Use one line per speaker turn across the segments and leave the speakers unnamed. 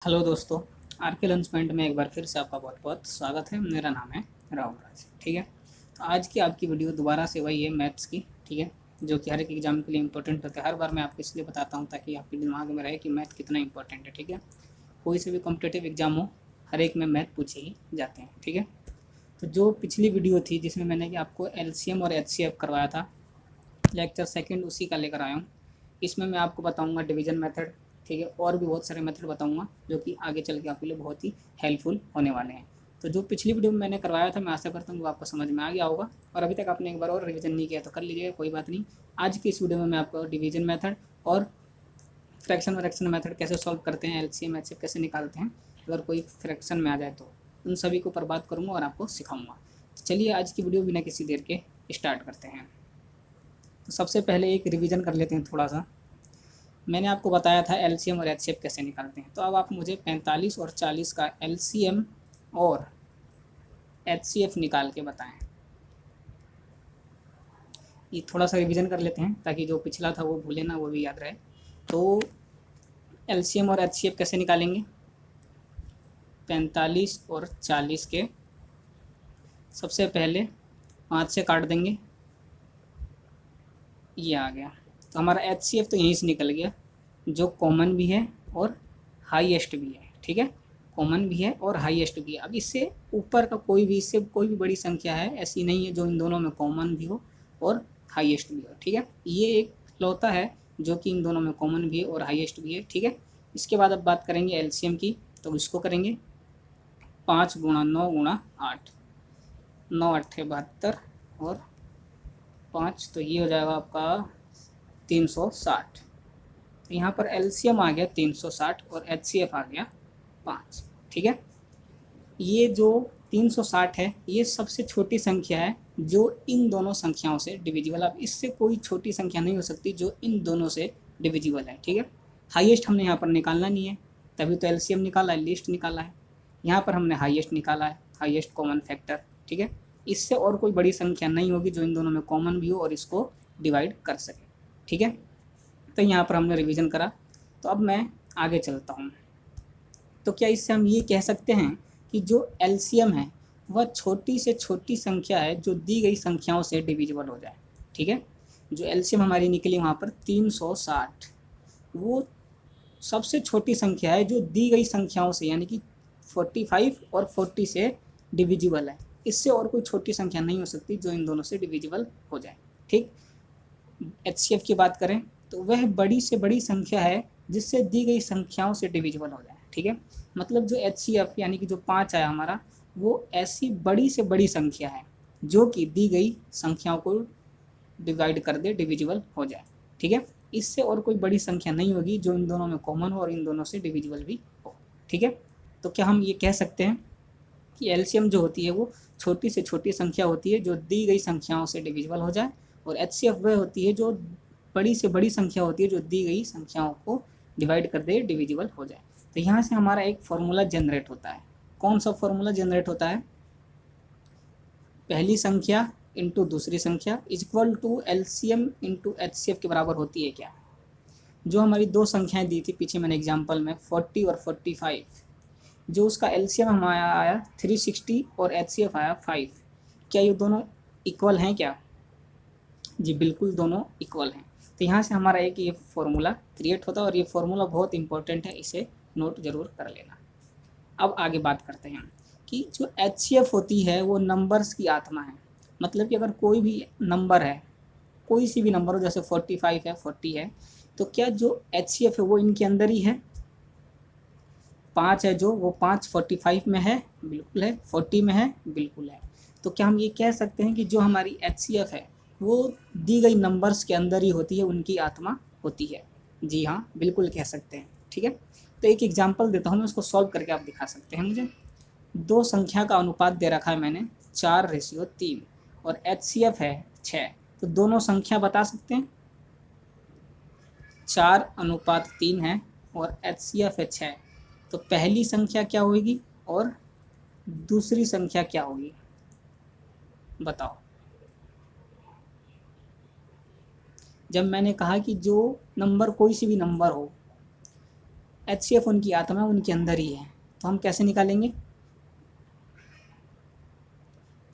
Hello दोस्तों, are के lunch point में एक बार फिर से आपका बहुत बहुत स्वागत है। मेरा नाम है राहुल राज। ठीक है, तो आज की आपकी वीडियो दोबारा से वही है मैथ्स की। ठीक है, जो कि हर एक एग्जाम के लिए इंपॉर्टेंट होता है। हर बार मैं आपको इसलिए बताता हूँ ताकि आपके दिमाग में रहे कि मैथ कितना इंपॉर्टेंट है। ठीक है, कोई से भी कॉम्पिटेटिव एग्जाम हो, हर एक में मैथ पूछे ही जाते हैं। ठीक है, तो जो पिछली वीडियो थी जिसमें मैंने कि आपको एलसीएम और एचसीएफ करवाया था, लेक्चर सेकंड उसी का लेकर आया हूँ। इसमें मैं आपको बताऊंगा डिवीजन मेथड। ठीक है, और भी बहुत सारे मेथड बताऊंगा जो कि आगे चल के आपके लिए बहुत ही हेल्पफुल होने वाले हैं। तो जो पिछली वीडियो में मैंने करवाया था, मैं आशा करता हूँ वो आपको समझ में आ गया होगा, और अभी तक आपने एक बार और रिवीजन नहीं किया तो कर लीजिएगा, कोई बात नहीं। आज की इस वीडियो में मैं आपको डिवीजन मेथड और फ्रैक्शन वैक्शन मेथड कैसे सॉल्व करते हैं, एलसीएम एचसीएफ कैसे निकालते हैं, अगर कोई फ्रैक्शन में आ जाए तो उन सभी के ऊपर बात करूँगा और आपको सिखाऊंगा। तो चलिए आज की वीडियो बिना किसी देर के स्टार्ट करते हैं। तो सबसे पहले एक रिवीजन कर लेते हैं थोड़ा सा। मैंने आपको बताया था एलसीएम और एचसीएफ कैसे निकालते हैं, तो अब आप मुझे 45 और 40 का एलसीएम और एचसीएफ निकाल के बताएं। ये थोड़ा सा रिवीजन कर लेते हैं ताकि जो पिछला था वो भूले ना, वो भी याद रहे। तो एलसीएम और एचसीएफ कैसे निकालेंगे? 45 और 40 के सबसे पहले 5 से काट देंगे, ये आ गया। तो हमारा एचसीएफ तो यहीं से निकल गया, जो कॉमन भी है और हाईएस्ट भी है। ठीक है, कॉमन भी है और हाईएस्ट भी है। अब इससे ऊपर का कोई भी, इससे कोई भी बड़ी संख्या है ऐसी नहीं है जो इन दोनों में कॉमन भी हो और हाईएस्ट भी हो। ठीक है, ये एक लौता है जो कि इन दोनों में कॉमन भी है और हाईएस्ट भी है। ठीक है, इसके बाद अब बात करेंगे एलसीएम की, तो इसको करेंगे 5 × 9 × 8, 9 × 8 = 72 और 5, तो ये हो जाएगा आपका 360। तो यहाँ पर एलसीएम आ गया 360 और एचसीएफ आ गया 5। ठीक है, ये जो 360 है ये सबसे छोटी संख्या है जो इन दोनों संख्याओं से डिविजिबल। अब इससे कोई छोटी संख्या नहीं हो सकती जो इन दोनों से डिविजिबल है। ठीक है, हाईएस्ट हमने यहाँ पर निकालना नहीं है, तभी तो एलसीएम निकाला है, लिस्ट निकाला है। यहाँ पर हमने हाईएस्ट निकाला है, हाईएस्ट कॉमन फैक्टर। ठीक है, इससे और कोई बड़ी संख्या नहीं होगी जो इन दोनों में कॉमन भी हो और इसको डिवाइड कर सके। ठीक है, तो यहाँ पर हमने रिवीजन करा। तो अब मैं आगे चलता हूँ। तो क्या इससे हम ये कह सकते हैं कि जो एलसीएम है वह छोटी से छोटी संख्या है जो दी गई संख्याओं से डिविजिबल हो जाए। ठीक है, जो एलसीएम हमारी निकली वहाँ पर 360, वो सबसे छोटी संख्या है जो दी गई संख्याओं से, यानी कि 45 और 40 से डिविजिबल है। इससे और कोई छोटी संख्या नहीं हो सकती जो इन दोनों से डिविजिबल हो जाए। ठीक, एचसीएफ की बात करें तो वह बड़ी से बड़ी संख्या है जिससे दी गई संख्याओं से डिविजिबल हो जाए। ठीक है, मतलब जो एचसीएफ यानी कि जो 5 आया हमारा, वो ऐसी बड़ी से बड़ी संख्या है जो कि दी गई संख्याओं को डिवाइड कर दे, डिविजिबल हो जाए। ठीक है, इससे और कोई बड़ी संख्या नहीं होगी जो इन दोनों में कॉमन हो और इन दोनों से डिविजिबल भी हो। ठीक है, तो क्या हम ये कह सकते हैं कि एलसीएम जो होती है वो छोटी से छोटी संख्या होती है जो दी गई संख्याओं से डिविजिबल हो जाए, और एचसीएफ वह होती है जो बड़ी से बड़ी संख्या होती है जो दी गई संख्याओं को डिवाइड कर दे, डिविजिबल हो जाए। तो यहाँ से हमारा एक फॉर्मूला जनरेट होता है। कौन सा फॉर्मूला जनरेट होता है? पहली संख्या इंटू दूसरी संख्या is equal to LCM into HCF के बराबर होती है क्या? जो हमारी दो संख्याएं दी थी पीछे मैंने एग्जाम्पल में 40 और 45, जो उसका एलसीएम हमारा आया 360 और एचसीएफ आया 5, क्या ये दोनों इक्वल हैं क्या? जी बिल्कुल, दोनों इक्वल हैं। तो यहाँ से हमारा एक ये फॉर्मूला क्रिएट होता है, और ये फॉर्मूला बहुत इंपॉर्टेंट है, इसे नोट जरूर कर लेना। अब आगे बात करते हैं कि जो एचसीएफ होती है वो नंबर्स की आत्मा है। मतलब कि अगर कोई भी नंबर है, कोई सी भी नंबर हो, जैसे 45 है, 40 है, तो क्या जो एचसीएफ है वो इनके अंदर ही है? 5 है जो, वो 5 45 में है? बिल्कुल है। 40 में है? बिल्कुल है। तो क्या हम ये कह सकते हैं कि जो हमारी एचसीएफ है वो दी गई नंबर्स के अंदर ही होती है, उनकी आत्मा होती है? जी हाँ, बिल्कुल कह सकते हैं। ठीक है, तो एक एग्जांपल देता हूँ मैं, उसको सॉल्व करके आप दिखा सकते हैं मुझे। दो संख्या का अनुपात दे रखा है मैंने 4:3 और एचसीएफ है 6, तो दोनों संख्या बता सकते हैं? 4:3 है और एचसीएफ है 6, तो पहली संख्या क्या होगी और दूसरी संख्या क्या होगी, बताओ। जब मैंने कहा कि जो नंबर, कोई सी भी नंबर हो, HCF उनकी आत्मा उनके अंदर ही है, तो हम कैसे निकालेंगे?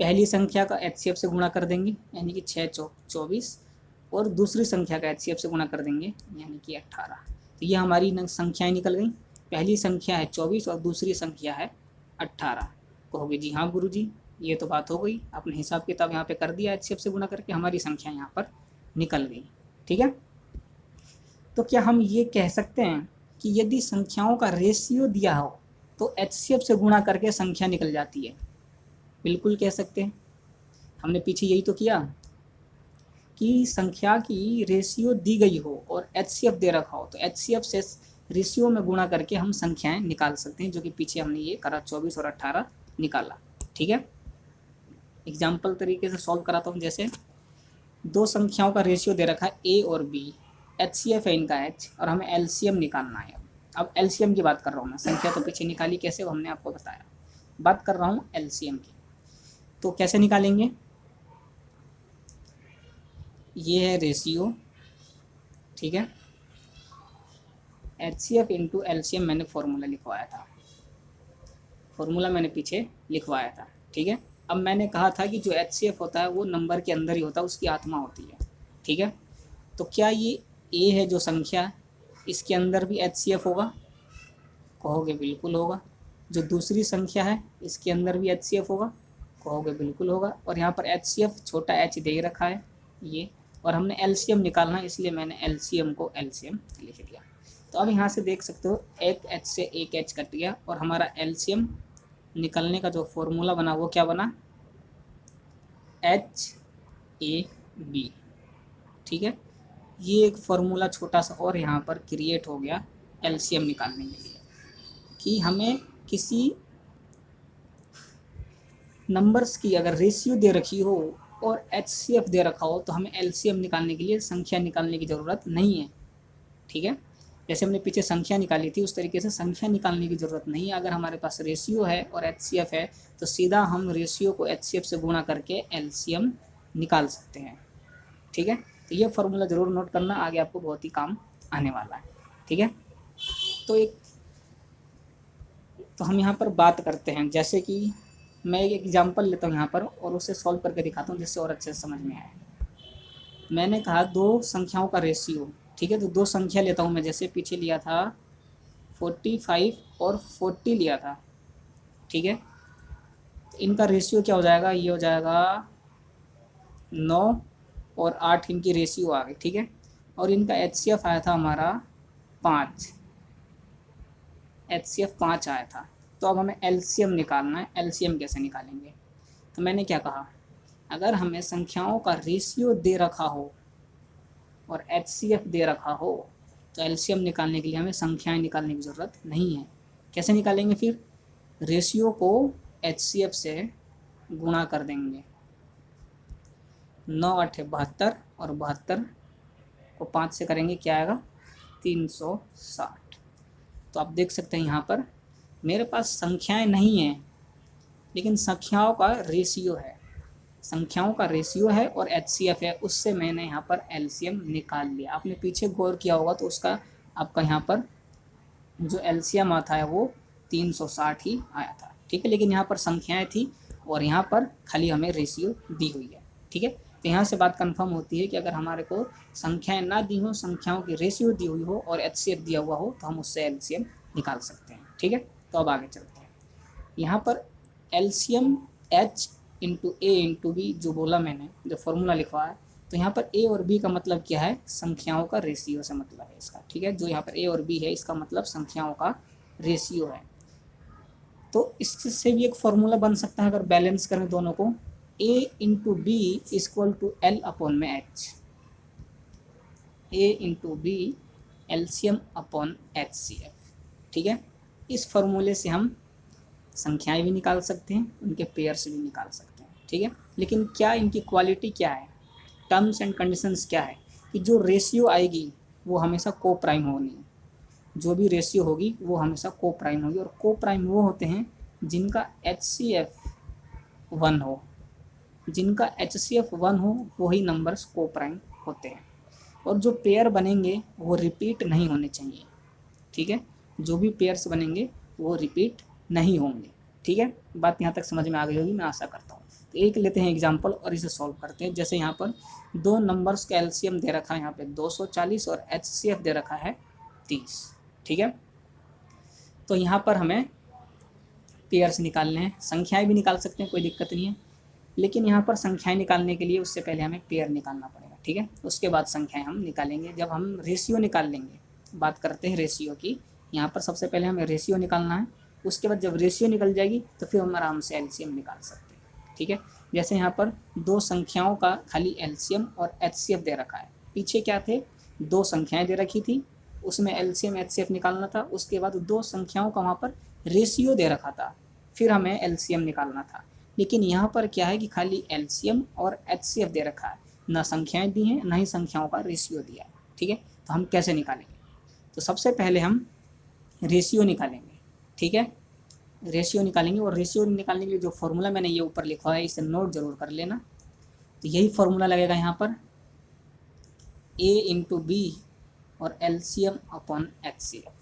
पहली संख्या का HCF से गुणा कर देंगे यानी कि 6 चौक 24, और दूसरी संख्या का HCF से गुणा कर देंगे यानी कि 18। तो ये हमारी संख्याएं निकल गई। पहली संख्या है 24 और दूसरी संख्या है 18। कहोगे जी हाँ गुरुजी, ये तो बात हो गई, आपने हिसाब किताब यहाँ पे कर दिया, HCF से गुणा करके हमारी संख्या यहाँ पर निकल गई। ठीक है, तो क्या हम ये कह सकते हैं कि यदि संख्याओं का रेशियो दिया हो तो HCF से गुणा करके संख्या निकल जाती है? बिल्कुल कह सकते हैं। हमने पीछे यही तो किया कि संख्या की रेशियो दी गई हो और HCF दे रखा हो तो HCF से रेशियो में गुणा करके हम संख्याएं निकाल सकते हैं, जो कि पीछे हमने ये करा, 24 और 18 निकाला। ठीक है, एग्जाम्पल तरीके से सॉल्व कराता हूँ। जैसे दो संख्याओं का रेशियो दे रखा है A और B, HCF है इनका H, और हमें LCM निकालना है। अब LCM की बात कर रहा हूँ मैं, संख्या तो पीछे निकाली कैसे वो हमने आपको बताया, बात कर रहा हूँ LCM की। तो कैसे निकालेंगे? ये है रेशियो, ठीक है, HCF इंटू LCM मैंने फॉर्मूला लिखवाया था, फॉर्मूला मैंने पीछे लिखवाया था। ठीक है, अब मैंने कहा था कि जो HCF होता है वो नंबर के अंदर ही होता है, उसकी आत्मा होती है। ठीक है, तो क्या ये A है जो संख्या, इसके अंदर भी HCF होगा? कहोगे बिल्कुल होगा। जो दूसरी संख्या है इसके अंदर भी HCF होगा? कहोगे बिल्कुल होगा। और यहाँ पर HCF छोटा h दे रखा है ये, और हमने LCM निकालना है इसलिए मैंने LCM को LCM लिख दिया। तो अब यहाँ से देख सकते हो एक h से एक h कट गया और हमारा LCM निकलने का जो फॉर्मूला बना वो क्या बना? HAB। ठीक है, ये एक फॉर्मूला छोटा सा और यहाँ पर क्रिएट हो गया LCM निकालने के लिए, कि हमें किसी नंबर्स की अगर रेशियो दे रखी हो और HCF दे रखा हो तो हमें LCM निकालने के लिए संख्या निकालने की ज़रूरत नहीं है। ठीक है, जैसे हमने पीछे संख्या निकाली थी उस तरीके से संख्या निकालने की ज़रूरत नहीं है। अगर हमारे पास रेशियो है और HCF है तो सीधा हम रेशियो को HCF से गुणा करके LCM निकाल सकते हैं। ठीक है, तो ये फार्मूला ज़रूर नोट करना, आगे आपको बहुत ही काम आने वाला है। ठीक है, तो हम यहाँ पर बात करते हैं, जैसे कि मैं एक एग्जांपल लेता हूँ यहाँ पर और उसे सॉल्व करके दिखाता हूँ जिससे और अच्छे से समझ में आए। मैंने कहा दो संख्याओं का रेशियो, ठीक है, तो दो संख्या लेता हूँ मैं, जैसे पीछे लिया था 45 और 40 लिया था। ठीक है, तो इनका रेशियो क्या हो जाएगा? ये हो जाएगा 9 और 8 इनकी रेशियो आ गई। ठीक है, और इनका HCF आया था हमारा 5, HCF 5 आया था। तो अब हमें LCM निकालना है। LCM कैसे निकालेंगे? तो मैंने क्या कहा, अगर हमें संख्याओं का रेशियो दे रखा हो और HCF दे रखा हो तो LCM निकालने के लिए हमें संख्याएं निकालने की ज़रूरत नहीं है। कैसे निकालेंगे फिर? रेशियो को HCF से गुणा कर देंगे। 9 8 72 और 72 को 5 से करेंगे, क्या आएगा? 360। तो आप देख सकते हैं यहाँ पर मेरे पास संख्याएं नहीं हैं लेकिन संख्याओं का रेशियो है, संख्याओं का रेशियो है और HCF है, उससे मैंने यहाँ पर LCM निकाल लिया। आपने पीछे गौर किया होगा तो उसका आपका यहाँ पर जो LCM आता है वो 360 ही आया था। ठीक है, लेकिन यहाँ पर संख्याएं थी और यहाँ पर खाली हमें रेशियो दी हुई है। ठीक है, तो यहाँ से बात कंफर्म होती है कि अगर हमारे को संख्याएं ना दी हो, संख्याओं की रेशियो दी हुई हो और HCF दिया हुआ हो तो हम उससे LCM निकाल सकते हैं। ठीक है, तो अब आगे चलते हैं। यहाँ पर LCM H into A into B जो बोला मैंने, जो फॉर्मूला लिखवा है, तो यहाँ पर A और B का मतलब क्या है? संख्याओं का रेशियो से मतलब है इसका। ठीक है, जो यहाँ पर A और B है इसका मतलब संख्याओं का रेशियो है। तो इससे भी एक फॉर्मूला बन सकता है अगर बैलेंस करें दोनों को, A into B equal to L upon में H, A into B LCM upon HCF। ठीक है, इस फॉर्मूले से हम संख्याएं भी निकाल सकते हैं, उनके पेयर्स भी निकाल सकते हैं। ठीक है, लेकिन क्या इनकी क्वालिटी क्या है, टर्म्स एंड कंडीशंस क्या है कि जो रेशियो आएगी वो हमेशा को प्राइम होनी है। जो भी रेशियो होगी वो हमेशा को प्राइम होगी, और को प्राइम वो होते हैं जिनका HCF 1 हो, जिनका HCF 1 हो वही नंबर्स को प्राइम होते हैं। और जो पेयर बनेंगे वो रिपीट नहीं होने चाहिए। ठीक है, जो भी पेयर्स बनेंगे वो रिपीट नहीं होंगे। ठीक है, बात यहाँ तक समझ में आ गई होगी, मैं आशा करता हूँ। तो एक लेते हैं एग्जाम्पल और इसे सॉल्व करते हैं। जैसे यहाँ पर दो नंबर्स का एलसीएम दे रखा है यहाँ पे 240 और एचसीएफ दे रखा है 30। ठीक है, तो यहाँ पर हमें पेयर्स निकालने हैं, संख्याएं भी निकाल सकते हैं, कोई दिक्कत नहीं है, लेकिन यहाँ पर संख्याएं निकालने के लिए उससे पहले हमें पेयर निकालना पड़ेगा। ठीक है, उसके बाद संख्याएं हम निकालेंगे जब हम रेशियो निकाल लेंगे। बात करते हैं रेशियो की। यहाँ पर सबसे पहले हमें रेशियो निकालना है, उसके बाद जब रेशियो निकल जाएगी तो फिर हम आराम से एलसीएम निकाल सकते हैं। ठीक है, जैसे यहाँ पर दो संख्याओं का खाली एलसीएम और एचसीएफ दे रखा है। पीछे क्या थे, दो संख्याएं दे रखी थी, उसमें एलसीएम एचसीएफ निकालना था, उसके बाद दो संख्याओं का वहाँ पर रेशियो दे रखा था, फिर हमें एलसीएम निकालना था। लेकिन यहाँ पर क्या है कि खाली एलसीएम और एचसीएफ दे रखा है, ना संख्याएं दी हैं ना ही संख्याओं का रेशियो दिया है। ठीक है, तो हम कैसे निकालेंगे, तो सबसे पहले हम रेशियो निकालेंगे। ठीक है, रेशियो निकालेंगे, और रेशियो निकालने के लिए जो फॉर्मूला मैंने ये ऊपर लिखा है इसे नोट जरूर कर लेना। तो यही फॉर्मूला लगेगा यहाँ पर, ए इंटू बी और एलसीएम अपॉन एचसीएफ।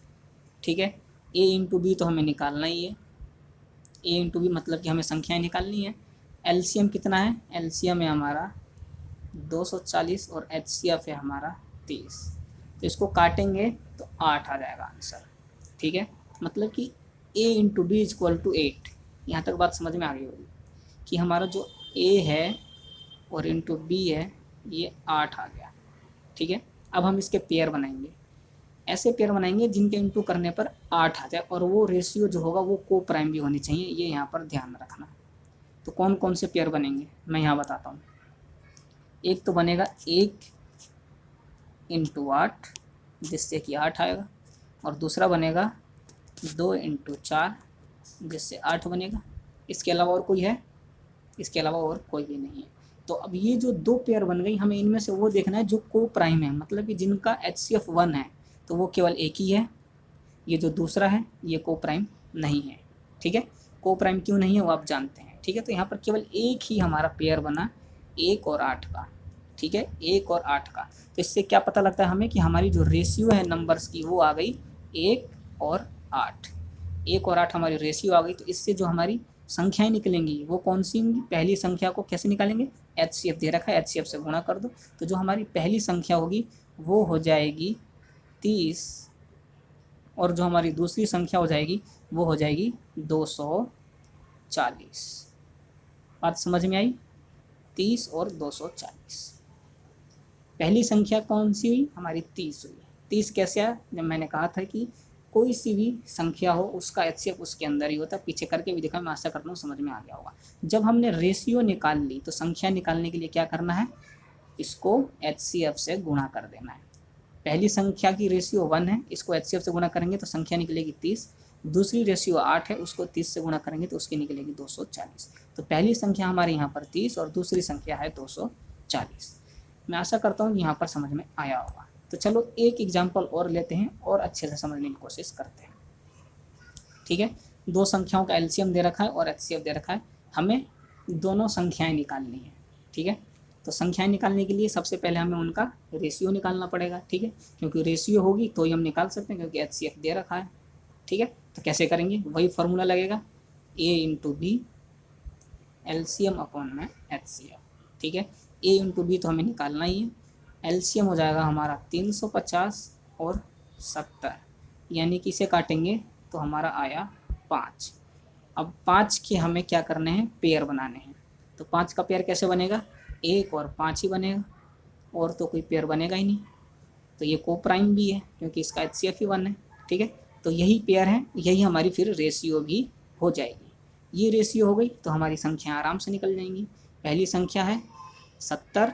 ठीक है, ए इंटू बी तो हमें निकालना ही है, ए इंटू बी मतलब कि हमें संख्याएं निकालनी है। एलसीएम कितना है, एलसीएम है हमारा 240 और एचसीएफ है हमारा 30। तो इसको काटेंगे तो 8 आ जाएगा आंसर। ठीक है, मतलब कि A into B is equal to 8। यहाँ तक बात समझ में आ गई होगी कि हमारा जो ए है और इंटू बी है ये 8 आ गया। ठीक है, अब हम इसके पेयर बनाएंगे, ऐसे पेयर बनाएंगे जिनके इंटू करने पर 8 आ जाए, और वो रेशियो जो होगा वो को प्राइम भी होनी चाहिए, ये यहाँ पर ध्यान रखना। तो कौन कौन से पेयर बनेंगे मैं यहाँ बताता हूँ। एक तो बनेगा 1 इंटू 8 जिससे कि 8 आएगा, और दूसरा बनेगा 2 इंटू 4 जिससे 8 बनेगा। इसके अलावा और कोई है, इसके अलावा और कोई भी नहीं है। तो अब ये जो दो पेयर बन गई, हमें इनमें से वो देखना है जो को प्राइम है, मतलब कि जिनका एचसीएफ 1 है, तो वो केवल एक ही है। ये जो दूसरा है ये को प्राइम नहीं है। ठीक है, को प्राइम क्यों नहीं है वो आप जानते हैं। ठीक है, तो यहाँ पर केवल एक ही हमारा पेयर बना 1 और 8 का। ठीक है, 1 और 8 का। तो इससे क्या पता लगता है हमें कि हमारी जो रेशियो है नंबर्स की वो आ गई 1 और 8। 1 और 8 हमारी रेशियो आ गई। तो इससे जो हमारी संख्याएं निकलेंगी वो कौन सी होंगी, पहली संख्या को कैसे निकालेंगे, एचसीएफ दे रखा है, एचसीएफ से गुणा कर दो। तो जो हमारी पहली संख्या होगी वो हो जाएगी 30, और जो हमारी दूसरी संख्या हो जाएगी वो हो जाएगी 240। बात समझ में आई, 30 और 240। पहली संख्या कौन सी हुई, हमारी 30 हुई। 30 कैसे आया, जब मैंने कहा था कि कोई सी भी संख्या हो उसका एचसीएफ उसके अंदर ही होता है। पीछे करके भी देखा, मैं आशा करता हूँ समझ में आ गया होगा। जब हमने रेशियो निकाल ली तो संख्या निकालने के लिए क्या करना है, इसको एचसीएफ से गुणा कर देना है। पहली संख्या की रेशियो 1 है, इसको एचसीएफ से गुणा करेंगे तो संख्या निकलेगी 30। दूसरी रेशियो 8 है, उसको 30 से गुणा करेंगे तो उसकी निकलेगी 240। तो पहली संख्या हमारे यहाँ पर 30 और दूसरी संख्या है 240। मैं आशा करता हूँ यहाँ पर समझ में आया होगा। तो चलो एक एग्जाम्पल और लेते हैं और अच्छे से समझने की कोशिश करते हैं। ठीक है, दो संख्याओं का एलसीएम दे रखा है और एचसीएफ दे रखा है, हमें दोनों संख्याएं निकालनी है। ठीक है, तो संख्याएं निकालने के लिए सबसे पहले हमें उनका रेशियो निकालना पड़ेगा। ठीक है, क्योंकि रेशियो होगी तो ही हम निकाल सकते हैं, क्योंकि एचसीएफ दे रखा है। ठीक है, तो कैसे करेंगे, वही फॉर्मूला लगेगा, ए इंटू बी एलसीएम अपॉन में एचसीएफ। ठीक है, ए इंटू बी तो हमें निकालना ही है। एलसीएम हो जाएगा हमारा 350 और 70, यानी कि इसे काटेंगे तो हमारा आया 5। अब 5 के हमें क्या करने हैं, पेयर बनाने हैं। तो 5 का पेयर कैसे बनेगा, 1 और 5 ही बनेगा, और तो कोई पेयर बनेगा ही नहीं। तो ये को प्राइम भी है क्योंकि इसका एचसीएफ ही 1 है। ठीक है, तो यही पेयर है, यही हमारी फिर रेशियो भी हो जाएगी। ये रेशियो हो गई तो हमारी संख्या आराम से निकल जाएंगी। पहली संख्या है 70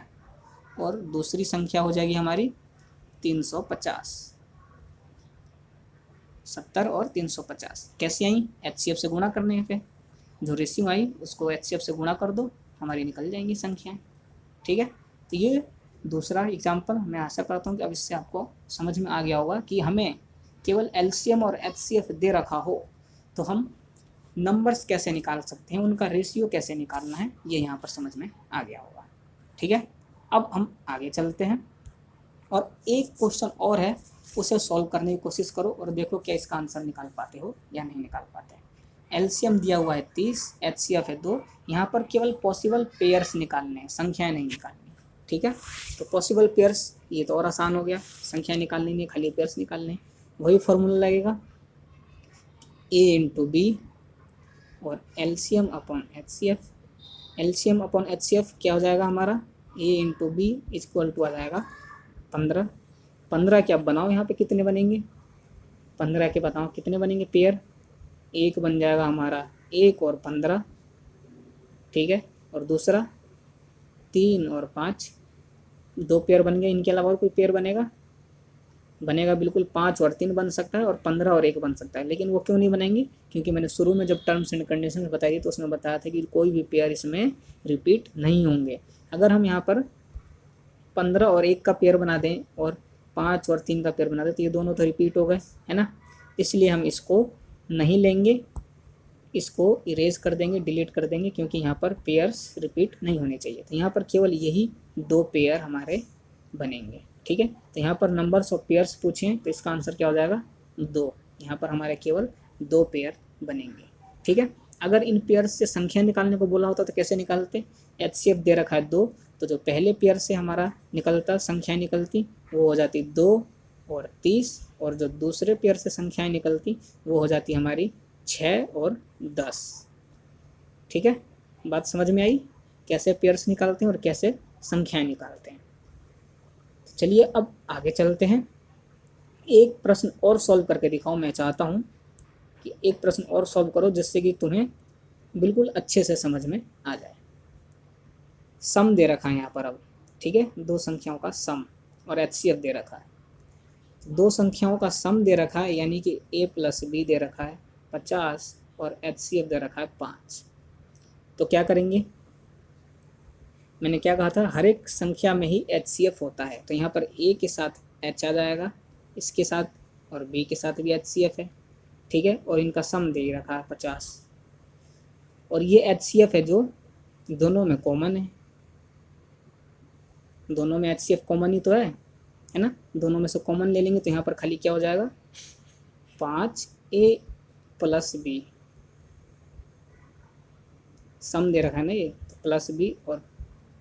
और दूसरी संख्या हो जाएगी हमारी 350। 70 और 350 कैसे आई, एचसीएफ से गुणा करने पे जो रेशियो आई उसको एचसीएफ से गुणा कर दो, हमारी निकल जाएंगी संख्याएं। ठीक है, तो ये दूसरा एग्जाम्पल। मैं आशा करता हूँ कि अब इससे आपको समझ में आ गया होगा कि हमें केवल एलसीएम और एचसीएफ दे रखा हो तो हम नंबर्स कैसे निकाल सकते हैं, उनका रेशियो कैसे निकालना है, ये यहाँ पर समझ में आ गया होगा। ठीक है, अब हम आगे चलते हैं और एक क्वेश्चन और है उसे सॉल्व करने की कोशिश करो और देखो क्या इसका आंसर निकाल पाते हो या नहीं निकाल पाते। एलसीएम दिया हुआ है 30, एचसीएफ है 2। यहाँ पर केवल पॉसिबल पेयर्स निकालने हैं, संख्याएं नहीं निकालनी। ठीक है, तो पॉसिबल पेयर्स ये तो और आसान हो गया, संख्या निकालनी नहीं, खाली पेयर्स निकालने। वही फॉर्मूला लगेगा ए इंटू बी और LCM upon HCF. LCM upon HCF क्या हो जाएगा हमारा, ए इंटू बी इक्वल टू आ जाएगा 15। 15 के अब बनाओ यहाँ पे कितने बनेंगे, 15 के बताओ कितने बनेंगे पेयर। एक बन जाएगा हमारा 1 और 15, ठीक है, और दूसरा 3 और 5, 2 पेयर बन गए। इनके अलावा और कोई पेयर बनेगा, बनेगा बिल्कुल 5 और 3 बन सकता है और 15 और 1 बन सकता है। लेकिन वो क्यों नहीं बनेंगे, क्योंकि मैंने शुरू में जब टर्म्स एंड कंडीशन बताई थी तो उसमें बताया था कि कोई भी पेयर इसमें रिपीट नहीं होंगे। अगर हम यहाँ पर 15 और 1 का पेयर बना दें और 5 और 3 का पेयर बना दें तो ये दोनों तो रिपीट हो गए, है ना। इसलिए हम इसको नहीं लेंगे, इसको इरेज कर देंगे, डिलीट कर देंगे, क्योंकि यहाँ पर पेयर्स रिपीट नहीं होने चाहिए। तो यहाँ पर केवल यही 2 पेयर हमारे बनेंगे। ठीक है, तो यहाँ पर नंबर्स ऑफ पेयर्स पूछें तो इसका आंसर क्या हो जाएगा 2। यहाँ पर हमारे केवल 2 पेयर बनेंगे। ठीक है, अगर इन पेयर्स से संख्या निकालने को बोला होता तो कैसे निकालते। एचसीएफ दे रखा है 2, तो जो पहले पेयर से हमारा निकलता संख्या निकलती वो हो जाती 2 और 30, और जो दूसरे पेयर से संख्याएं निकलती वो हो जाती हमारी 6 और 10। ठीक है, बात समझ में आई कैसे पेयर्स निकालते हैं और कैसे संख्याएं निकालते हैं। चलिए अब आगे चलते हैं। एक प्रश्न और सॉल्व करके दिखाओ। मैं चाहता हूँ कि एक प्रश्न और सॉल्व करो जिससे कि तुम्हें बिल्कुल अच्छे से समझ में आ जाए। सम दे रखा है यहाँ पर अब, ठीक है, 2 संख्याओं का सम और एचसीएफ दे रखा है। 2 संख्याओं का सम दे रखा है, यानी कि a प्लस बी दे रखा है 50 और एचसीएफ दे रखा है 5। तो क्या करेंगे, मैंने क्या कहा था, हर एक संख्या में ही एचसीएफ होता है। तो यहाँ पर a के साथ h आ जाएगा, इसके साथ, और b के साथ भी एचसीएफ है। ठीक है, और इनका सम दे रखा है 50, और ये एचसीएफ है जो दोनों में कॉमन है। दोनों में एचसीएफ कॉमन ही तो है ना। दोनों में से कॉमन ले लेंगे तो यहाँ पर खाली क्या हो जाएगा 5a प्लस बी। सम दे रखा है ना ये, तो प्लस बी और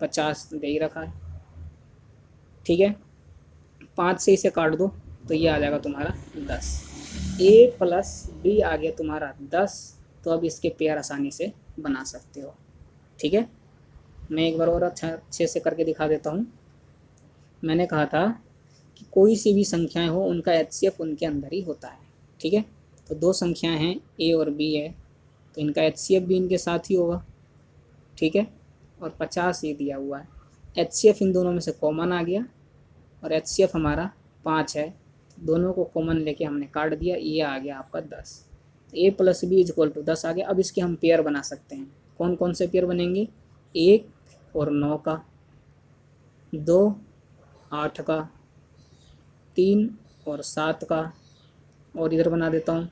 50 दे ही रखा है। ठीक है, 5 से इसे काट दो तो ये आ जाएगा तुम्हारा 10। a प्लस बी आ गया तुम्हारा 10। तो अब इसके पेयर आसानी से बना सकते हो। ठीक है, मैं एक बार और अच्छे से करके दिखा देता हूँ। मैंने कहा था कि कोई सी भी संख्याएं हो उनका एचसीएफ उनके अंदर ही होता है। ठीक है, तो 2 संख्याएं हैं a और b है, तो इनका एचसीएफ भी इनके साथ ही होगा। ठीक है, और 50 ये दिया हुआ है। एचसीएफ इन दोनों में से कॉमन आ गया और एचसीएफ हमारा 5 है, दोनों को कॉमन लेके हमने काट दिया, ये आ गया आपका 10। a plus B is equal to 10 आ गया। अब इसके हम पेयर बना सकते हैं। कौन कौन से पेयर बनेंगे, 1 और 9 का, 2 8 का, 3 और 7 का, और इधर बना देता हूँ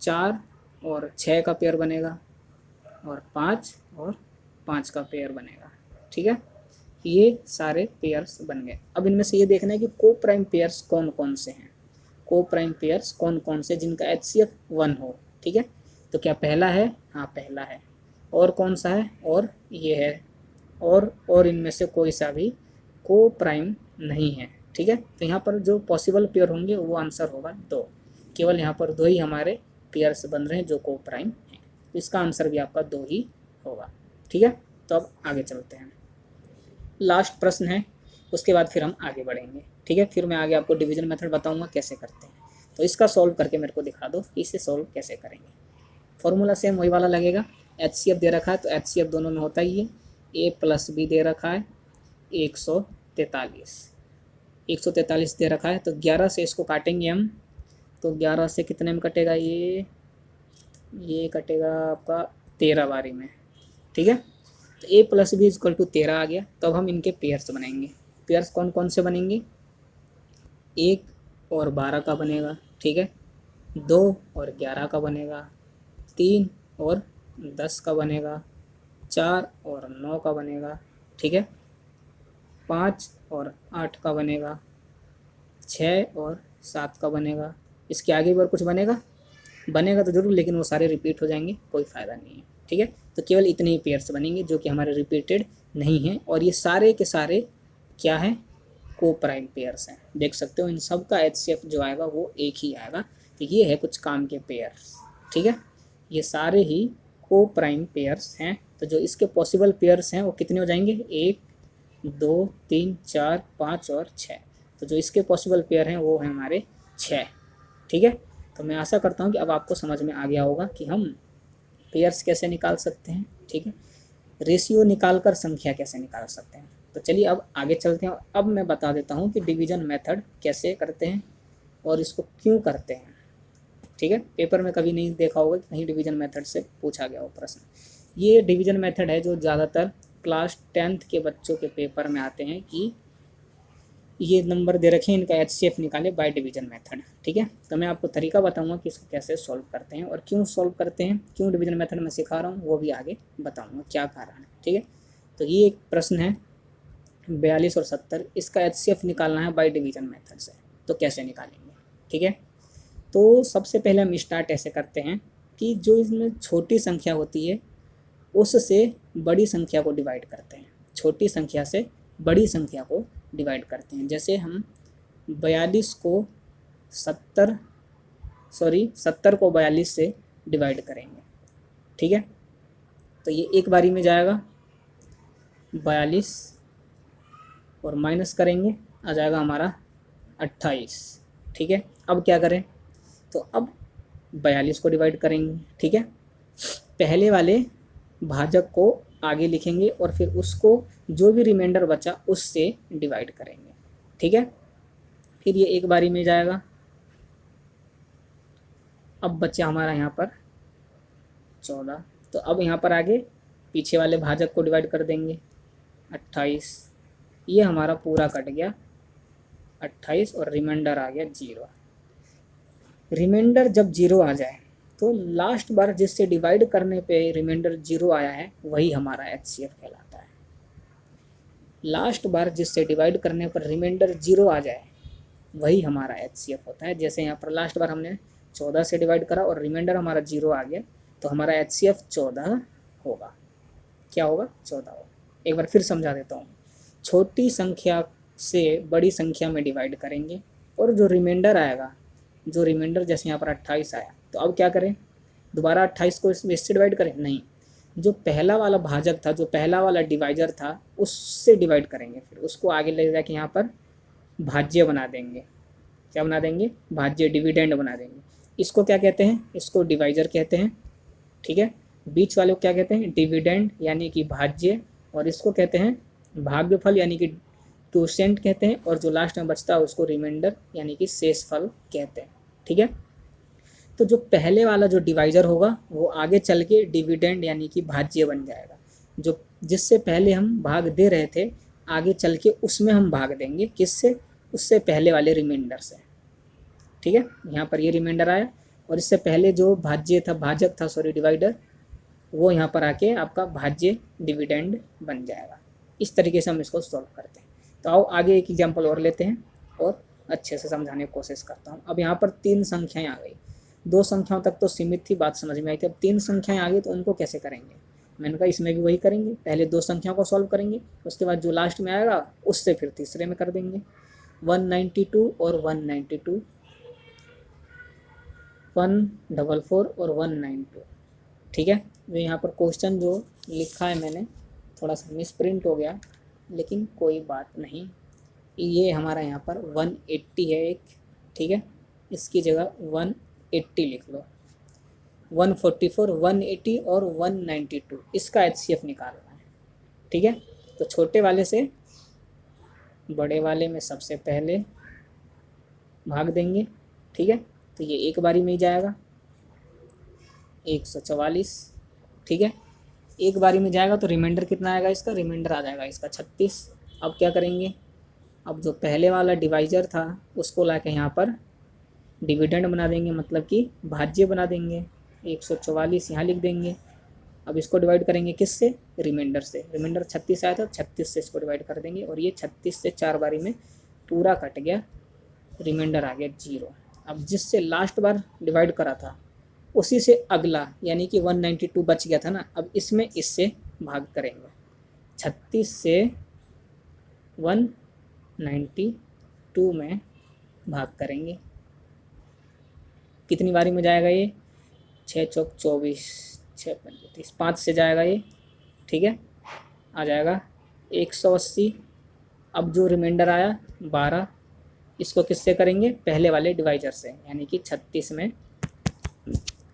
4 और 6 का पेयर बनेगा, और 5 और 5 का पेयर बनेगा। ठीक है, ये सारे पेयर्स बन गए। अब इनमें से ये देखना है कि को प्राइम पेयर्स कौन कौन से हैं। को प्राइम पेयर्स कौन कौन से जिनका एचसीएफ 1 हो। ठीक है, तो क्या पहला है, हाँ पहला है। और कौन सा है, और ये है, और इनमें से कोई सा भी को प्राइम नहीं है। ठीक है, तो यहाँ पर जो पॉसिबल पेयर होंगे वो आंसर होगा 2। केवल यहाँ पर 2 ही हमारे पेयर्स बन रहे हैं जो को प्राइम हैं, तो इसका आंसर भी आपका 2 ही होगा। ठीक है, तो अब आगे चलते हैं। लास्ट प्रश्न है, उसके बाद फिर हम आगे बढ़ेंगे। ठीक है, फिर मैं आगे आपको डिवीजन मेथड बताऊंगा कैसे करते हैं। तो इसका सॉल्व करके मेरे को दिखा दो कि इसे सॉल्व कैसे करेंगे। फॉर्मूला सेम वही वाला लगेगा। एचसीएफ दे रखा है तो एचसीएफ दोनों में होता ही है। a प्लस बी दे रखा है 143 दे रखा है, तो 11 से इसको काटेंगे हम। तो 11 से कितने में कटेगा, ये कटेगा आपका 13 बारी में। ठीक है, तो a plus B equal to 13 आ गया। तो अब हम इनके पेयर्स बनाएंगे। पेयर्स कौन कौन से बनेंगे, 1 और 12 का बनेगा। ठीक है, 2 और 11 का बनेगा, 3 और 10 का बनेगा, 4 और 9 का बनेगा। ठीक है, 5 और 8 का बनेगा, 6 और 7 का बनेगा। इसके आगे भी और कुछ बनेगा, बनेगा तो जरूर, लेकिन वो सारे रिपीट हो जाएंगे, कोई फ़ायदा नहीं है। ठीक है, तो केवल इतने ही पेयर्स बनेंगे जो कि हमारे रिपीटेड नहीं हैं, और ये सारे के सारे क्या है, को प्राइम पेयर्स हैं। देख सकते हो इन सब का HCF जो आएगा वो एक ही आएगा। तो ये है कुछ काम के पेयर्स। ठीक है, ये सारे ही को प्राइम पेयर्स हैं। तो जो इसके पॉसिबल पेयर्स हैं वो कितने हो जाएंगे, 1 2 3 4 5 और 6। तो जो इसके पॉसिबल पेयर हैं वो हैं हमारे 6। ठीक है, तो मैं आशा करता हूँ कि अब आपको समझ में आ गया होगा कि हम पेयर्स कैसे निकाल सकते हैं। ठीक है, रेशियो निकाल कर संख्या कैसे निकाल सकते हैं। तो चलिए अब आगे चलते हैं। अब मैं बता देता हूँ कि डिवीजन मेथड कैसे करते हैं और इसको क्यों करते हैं। ठीक है, पेपर में कभी नहीं देखा होगा कि कहीं डिवीजन मेथड से पूछा गया हो प्रश्न। ये डिवीजन मेथड है जो ज़्यादातर क्लास 10th के बच्चों के पेपर में आते हैं कि ये नंबर दे रखे हैं, इनका HCF निकाले बाय डिवीजन मेथड। ठीक है, तो मैं आपको तरीका बताऊंगा कि इसको कैसे सॉल्व करते हैं और क्यों सॉल्व करते हैं, क्यों डिवीजन मेथड में सिखा रहा हूँ वो भी आगे बताऊंगा क्या कारण है। ठीक है, तो ये एक प्रश्न है 42 और 70, इसका HCF निकालना है बाय डिवीजन मेथड से। तो कैसे निकालेंगे। ठीक है, तो सबसे पहले हम स्टार्ट ऐसे करते हैं कि जो इसमें छोटी संख्या होती है उससे बड़ी संख्या को डिवाइड करते हैं। छोटी संख्या से बड़ी संख्या को डिवाइड करते हैं। जैसे हम 42 को 70 को 42 से डिवाइड करेंगे। ठीक है, तो ये एक बारी में जाएगा 42 और माइनस करेंगे, आ जाएगा हमारा 28। ठीक है, अब क्या करें, तो अब 42 को डिवाइड करेंगे। ठीक है, पहले वाले भाजक को आगे लिखेंगे और फिर उसको जो भी रिमाइंडर बचा उससे डिवाइड करेंगे। ठीक है, फिर ये एक बारी में जाएगा। अब बचा हमारा यहाँ पर 14, तो अब यहाँ पर आगे पीछे वाले भाजक को डिवाइड कर देंगे 28। ये हमारा पूरा कट गया 28 और रिमाइंडर आ गया 0। रिमाइंडर जब 0 आ जाए तो लास्ट बार जिससे डिवाइड करने पे रिमाइंडर 0 आया है वही हमारा HCF कहलाता है। लास्ट बार जिससे डिवाइड करने पर रिमाइंडर 0 आ जाए वही हमारा HCF होता है। जैसे यहाँ पर लास्ट बार हमने 14 से डिवाइड करा और रिमाइंडर हमारा 0 आ गया, तो हमारा HCF 14 होगा। क्या होगा, 14 होगा। एक बार फिर समझा देता हूँ। छोटी संख्या से बड़ी संख्या में डिवाइड करेंगे और जो रिमाइंडर आएगा, जो रिमाइंडर जैसे यहाँ पर 28 आया, तो अब क्या करें, दोबारा 28 को इससे डिवाइड करें, नहीं, जो पहला वाला भाजक था, जो पहला वाला डिवाइजर था उससे डिवाइड करेंगे। फिर उसको आगे ले जाके यहाँ पर भाज्य बना देंगे। क्या बना देंगे, भाज्य, डिविडेंड बना देंगे। इसको क्या कहते हैं, इसको डिवाइजर कहते हैं। ठीक है, बीच वाले को क्या कहते हैं, डिविडेंड यानी कि भाज्य, और इसको कहते हैं भाग्यफल यानी कि क्वोशिएंट कहते हैं, और जो लास्ट में बचता है उसको रिमाइंडर यानी कि शेषफल कहते हैं। ठीक है, तो जो पहले वाला जो डिवाइजर होगा वो आगे चल के डिविडेंड यानी कि भाज्य बन जाएगा। जो जिससे पहले हम भाग दे रहे थे आगे चल के उसमें हम भाग देंगे, किससे, उससे पहले वाले रिमाइंडर से। ठीक है, यहाँ पर ये रिमाइंडर आया और इससे पहले जो भाज्य था, भाजक था सॉरी, डिवाइडर, वो यहाँ पर आके आपका भाज्य डिविडेंड बन जाएगा। इस तरीके से हम इसको सॉल्व करते हैं। तो आओ आगे एक एग्जाम्पल और लेते हैं और अच्छे से समझाने की कोशिश करता हूँ। अब यहाँ पर 3 संख्याएं आ गई। 2 संख्याओं तक तो सीमित थी, बात समझ में आई थी। अब 3 संख्याएं आ गई तो उनको कैसे करेंगे। मैंने कहा इसमें भी वही करेंगे, पहले 2 संख्याओं को सॉल्व करेंगे, उसके बाद जो लास्ट में आएगा उससे फिर तीसरे में कर देंगे। 192 और 192, 144 और 192। ठीक है, जो यहाँ पर क्वेश्चन जो लिखा है मैंने थोड़ा सा मिसप्रिंट हो गया, लेकिन कोई बात नहीं। ये हमारा यहाँ पर 180 है एक। ठीक है, इसकी जगह 180 लिख लो। 144, 180 और 192, इसका HCF निकालना है। ठीक है, तो छोटे वाले से बड़े वाले में सबसे पहले भाग देंगे। ठीक है, तो ये एक बारी में ही जाएगा 144। ठीक है, एक बारी में जाएगा तो रिमाइंडर कितना आएगा, इसका रिमाइंडर आ जाएगा इसका 36। अब क्या करेंगे, अब जो पहले वाला डिवाइजर था उसको लाके यहाँ पर डिविडेंड बना देंगे, मतलब कि भाज्य बना देंगे। 144 यहाँ लिख देंगे। अब इसको डिवाइड करेंगे किससे, रिमाइंडर से। रिमाइंडर 36 आया था, 36 से इसको डिवाइड कर देंगे और ये 36 से 4 बारी में पूरा कट गया रिमाइंडर आ गया 0। अब जिससे लास्ट बार डिवाइड करा था उसी से अगला यानी कि 192 बच गया था ना, अब इसमें इससे भाग करेंगे। 36 से 192 में भाग करेंगे। कितनी बारी में जाएगा ये? 6 चौक 24, 6 35, 5 से जाएगा ये, ठीक है, आ जाएगा 180। अब जो रिमाइंडर आया 12, इसको किससे करेंगे? पहले वाले डिवाइजर से, यानी कि 36 में,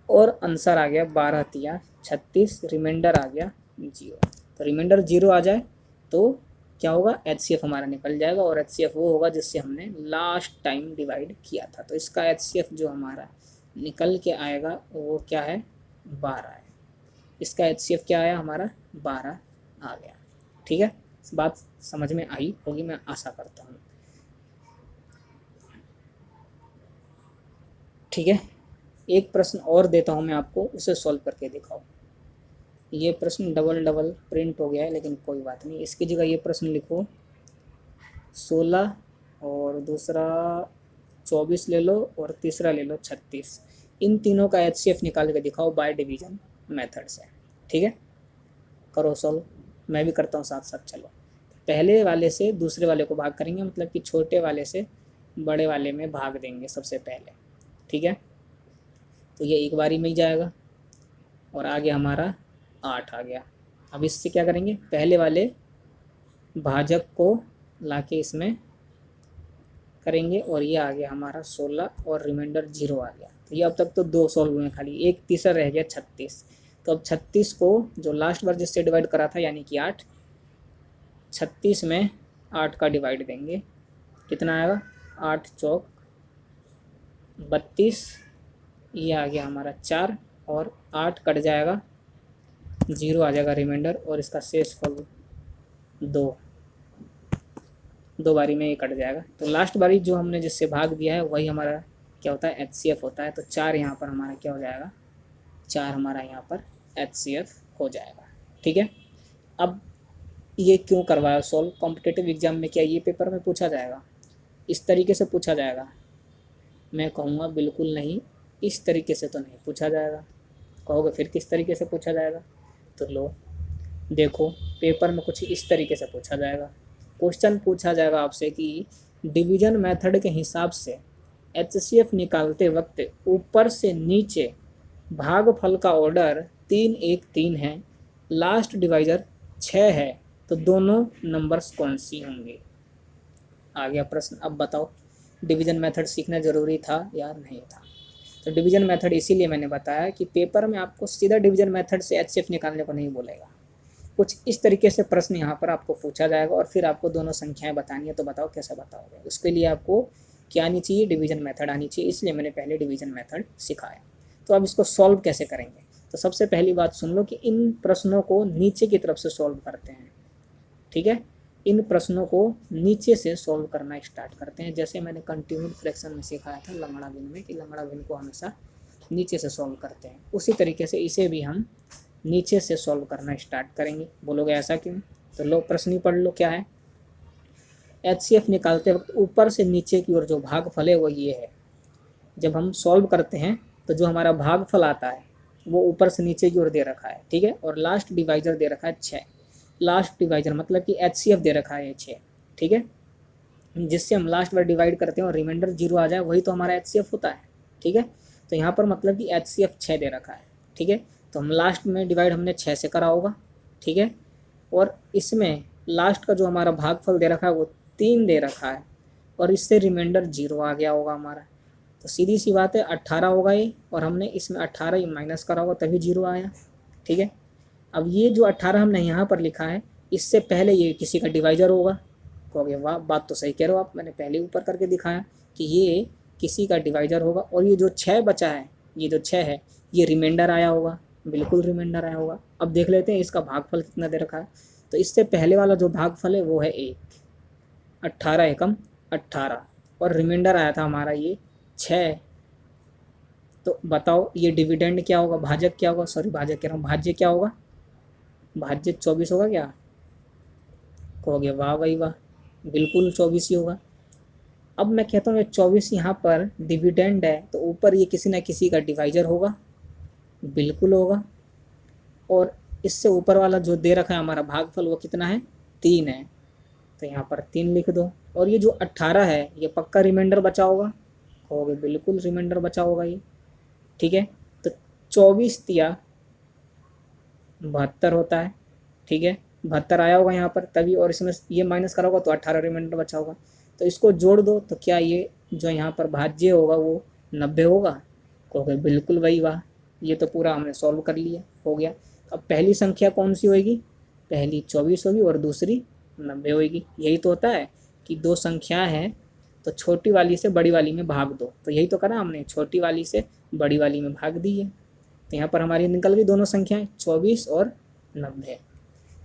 और आंसर आ गया 12 तिया 36, रिमाइंडर आ गया 0। तो रिमाइंडर 0 आ जाए तो क्या होगा? HCF हमारा निकल जाएगा, और HCF वो होगा जिससे हमने लास्ट टाइम डिवाइड किया था। तो इसका HCF जो हमारा निकल के आएगा वो क्या है? 12 है। इसका HCF क्या आया हमारा? 12 आ गया। ठीक है, इस बात समझ में आई होगी, मैं आशा करता हूँ। ठीक है, एक प्रश्न और देता हूँ मैं आपको, उसे सॉल्व करके दिखाओ। ये प्रश्न डबल डबल प्रिंट हो गया है, लेकिन कोई बात नहीं, इसकी जगह ये प्रश्न लिखो 16 और दूसरा 24 ले लो और तीसरा ले लो 36। इन तीनों का HCF निकाल के दिखाओ बाय डिवीजन मेथड से। ठीक है, करो सॉल्व, मैं भी करता हूँ साथ साथ। चलो, पहले वाले से दूसरे वाले को भाग करेंगे, मतलब कि छोटे वाले से बड़े वाले में भाग देंगे सबसे पहले। ठीक है, तो ये एक बारी में ही जाएगा, और आगे हमारा 8 आ गया। अब इससे क्या करेंगे? पहले वाले भाजक को लाके इसमें करेंगे, और ये आ गया हमारा 16 और रिमाइंडर 0 आ गया। तो ये अब तक तो 2 सॉल्व हुए हैं, खाली एक तीसरा रह गया 36। तो अब 36 को जो लास्ट बार जिससे डिवाइड करा था यानी कि 8, 36 में 8 का डिवाइड देंगे, कितना आएगा? 8 चौक 32, ये आ गया हमारा 4, और 8 कट जाएगा, 0 आ जाएगा रिमाइंडर, और इसका शेष फल 2 बारी में ये कट जाएगा। तो लास्ट बारी जो हमने जिससे भाग दिया है वही हमारा क्या होता है? HCF होता है। तो 4 यहाँ पर हमारा क्या हो जाएगा? 4 हमारा यहाँ पर HCF हो जाएगा। ठीक है, अब ये क्यों करवाया सॉल्व? कॉम्पिटिटिव एग्जाम में क्या ये पेपर में पूछा जाएगा? इस तरीके से पूछा जाएगा? मैं कहूँगा बिल्कुल नहीं, इस तरीके से तो नहीं पूछा जाएगा। कहोगे फिर किस तरीके से पूछा जाएगा? तो लो देखो, पेपर में कुछ इस तरीके से पूछा जाएगा। क्वेश्चन पूछा जाएगा आपसे कि डिवीजन मेथड के हिसाब से HCF निकालते वक्त ऊपर से नीचे भागफल का ऑर्डर 3 1 3 है, लास्ट डिवाइजर 6 है, तो दोनों नंबर्स कौन सी होंगे? आ गया प्रश्न। अब बताओ, डिवीजन मेथड सीखना ज़रूरी था या नहीं था? तो डिवीजन मेथड इसीलिए मैंने बताया कि पेपर में आपको सीधा डिवीजन मेथड से HCF निकालने को नहीं बोलेगा। कुछ इस तरीके से प्रश्न यहाँ पर आपको पूछा जाएगा, और फिर आपको दोनों संख्याएं बतानी है। तो बताओ कैसे बताओगे? उसके लिए आपको क्या आनी चाहिए? डिवीजन मेथड आनी चाहिए, इसलिए मैंने पहले डिवीजन मेथड सिखाया। तो अब इसको सॉल्व कैसे करेंगे? तो सबसे पहली बात सुन लो कि इन प्रश्नों को नीचे की तरफ से सॉल्व करते हैं। ठीक है, इन प्रश्नों को नीचे से सॉल्व करना स्टार्ट करते हैं। जैसे मैंने कंटिन्यूड फ्रैक्शन में सिखाया था लंगड़ा भिन्न में, कि लंगड़ा भिन्न को हमेशा नीचे से सॉल्व करते हैं, उसी तरीके से इसे भी हम नीचे से सॉल्व करना स्टार्ट करेंगे। बोलोगे ऐसा क्यों? तो लो प्रश्न ही पढ़ लो क्या है। HCF निकालते वक्त ऊपर से नीचे की ओर जो भागफल है वो ये है। जब हम सॉल्व करते हैं तो जो हमारा भागफल आता है वो ऊपर से नीचे की ओर दे रखा है। ठीक है, और लास्ट डिवाइजर दे रखा है 6। लास्ट डिवाइजर मतलब कि HCF दे रखा है 6। ठीक है, जिससे हम लास्ट बार डिवाइड करते हैं और रिमाइंडर 0 आ जाए, वही तो हमारा HCF होता है। ठीक है, तो यहाँ पर मतलब कि HCF 6 दे रखा है। ठीक है, तो हम लास्ट में डिवाइड हमने 6 से करा होगा। ठीक है, और इसमें लास्ट का जो हमारा भागफल दे रखा है वो 3 दे रखा है, और इससे रिमाइंडर 0 आ गया होगा हमारा। तो सीधी सी बात है 18 होगा ये, और हमने इसमें 18 ही माइनस करा होगा तभी 0 आया। ठीक है, अब ये जो 18 हमने यहाँ पर लिखा है, इससे पहले ये किसी का डिवाइजर होगा। कहोगे वाह, बात तो सही कह रहे हो आप, मैंने पहले ऊपर करके दिखाया कि ये किसी का डिवाइजर होगा। और ये जो 6 बचा है, ये जो 6 है, ये रिमाइंडर आया होगा, बिल्कुल रिमाइंडर आया होगा। अब देख लेते हैं इसका भागफल कितना दे रखा है। तो इससे पहले वाला जो भागफल है वो है 1, 18 एकम 18, और रिमाइंडर आया था हमारा ये 6। तो बताओ ये डिविडेंड क्या होगा? भाजक क्या होगा? सॉरी, भाजक कह रहा हूँ, भाज्य क्या होगा? भाज्य 24 होगा क्या? कहोगे वाह भाई वाह, बिल्कुल 24 ही होगा। अब मैं कहता हूँ 24 यहाँ पर डिविडेंड है तो ऊपर ये किसी ना किसी का डिवाइजर होगा, बिल्कुल होगा। और इससे ऊपर वाला जो दे रखा है हमारा भागफल वो कितना है, 3 है, तो यहाँ पर 3 लिख दो। और ये जो 18 है ये पक्का रिमाइंडर बचा होगा, कहोगे बिल्कुल रिमाइंडर बचा होगा ये, ठीक है। तो 24 तिया 72 होता है, ठीक है। 72 आया होगा यहाँ पर तभी, और इसमें ये माइनस करा होगा तो 18 रिमाइंडर बचा होगा। तो इसको जोड़ दो तो क्या ये जो यहाँ पर भाज्य होगा वो 90 होगा, कहोगे बिल्कुल वही, वाह, ये तो पूरा हमने सॉल्व कर लिया, हो गया। अब पहली संख्या कौन सी होगी, पहली 24 होगी और दूसरी 90 होगी। यही तो होता है कि दो संख्या है तो छोटी वाली से बड़ी वाली में भाग दो, तो यही तो करा हमने, छोटी वाली से बड़ी वाली में भाग दी है। तो यहाँ पर हमारी निकल गई दोनों संख्याएं 24 और 90।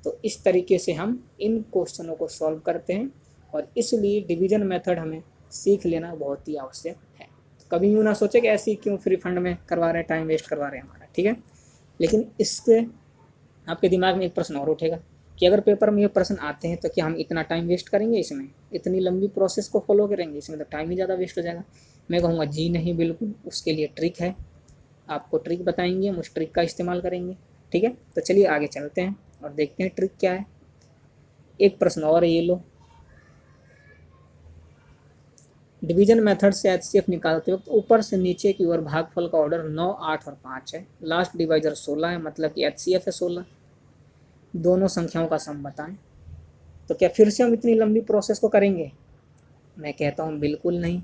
तो इस तरीके से हम इन क्वेश्चनों को सॉल्व करते हैं, और इसलिए डिवीजन मेथड हमें सीख लेना बहुत ही आवश्यक है। कभी यूँ ना सोचे कि ऐसी क्यों फ्री फंड में करवा रहे हैं, टाइम वेस्ट करवा रहे हैं हमारा, ठीक है। लेकिन इससे आपके दिमाग में एक प्रश्न और उठेगा कि अगर पेपर में ये प्रश्न आते हैं तो क्या हम इतना टाइम वेस्ट करेंगे, इसमें इतनी लंबी प्रोसेस को फॉलो करेंगे, इसमें तो टाइम ही ज़्यादा वेस्ट हो जाएगा। मैं कहूँगा जी नहीं, बिल्कुल, उसके लिए ट्रिक है, आपको ट्रिक बताएंगे, हम उस ट्रिक का इस्तेमाल करेंगे, ठीक है। तो चलिए आगे चलते हैं और देखते हैं ट्रिक क्या है। एक प्रश्न और है, ये लो, डिवीजन मेथड से एचसीएफ निकालते वक्त ऊपर से नीचे की ओर भागफल का ऑर्डर 9, 8 और 5 है, लास्ट डिवाइजर 16 है, मतलब कि एचसीएफ है 16। दोनों संख्याओं का सम बताएं। तो क्या फिर से हम इतनी लंबी प्रोसेस को करेंगे, मैं कहता हूँ बिल्कुल नहीं।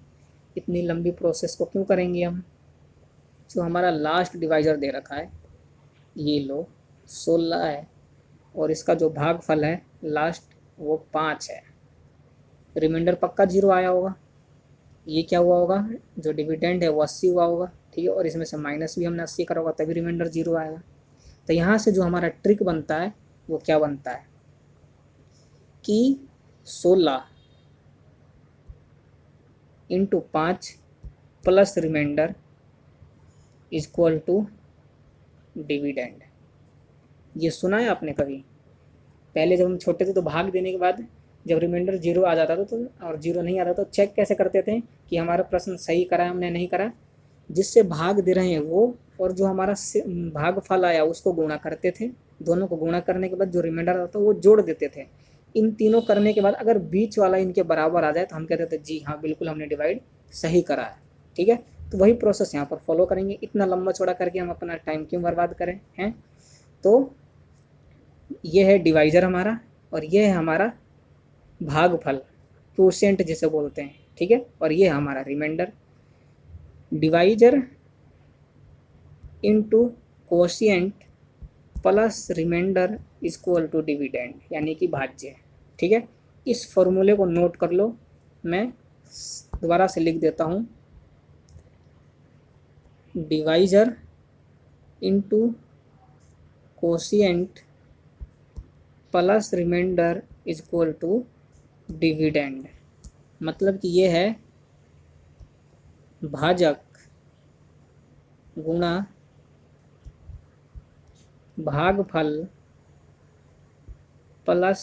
इतनी लंबी प्रोसेस को क्यों करेंगे हम, जो हमारा लास्ट डिवाइजर दे रखा है ये लो 16 है, और इसका जो भागफल है लास्ट वो 5 है, रिमाइंडर पक्का 0 आया होगा। ये क्या हुआ होगा, जो डिविडेंड है वो 80 हुआ होगा, ठीक है, और इसमें से माइनस भी हमने 80 करा होगा तभी रिमाइंडर 0 आएगा। तो यहाँ से जो हमारा ट्रिक बनता है वो क्या बनता है कि 16 into 5 plus remainder is equal to dividend. ये सुना है आपने कभी, पहले जब हम छोटे थे तो भाग देने के बाद जब रिमाइंडर 0 आ जाता था तो, और 0 नहीं आता तो चेक कैसे करते थे कि हमारा प्रश्न सही करा हमने नहीं करा, जिससे भाग दे रहे हैं वो और जो हमारा भागफल आया उसको गुणा करते थे, दोनों को गुणा करने के बाद जो रिमाइंडर आता वो जोड़ देते थे। इन तीनों करने के बाद अगर बीच वाला इनके बराबर आ जाए तो हम कहते थे जी हाँ बिल्कुल हमने डिवाइड सही करा है, ठीक है। तो वही प्रोसेस यहाँ पर फॉलो करेंगे, इतना लंबा चौड़ा करके हम अपना टाइम क्यों बर्बाद करें हैं। तो ये है डिवाइजर हमारा और ये है हमारा भागफल, क्वोशिएंट जिसे बोलते हैं, ठीक है, और ये है हमारा remainder. Divisor into quotient plus remainder is equal to dividend, यानी कि भाज्य, ठीक है। इस फॉर्मूले को नोट कर लो, मैं दोबारा से लिख देता हूँ, divisor into quotient plus remainder is equal to dividend, मतलब कि ये है भाजक गुणा भागफल प्लस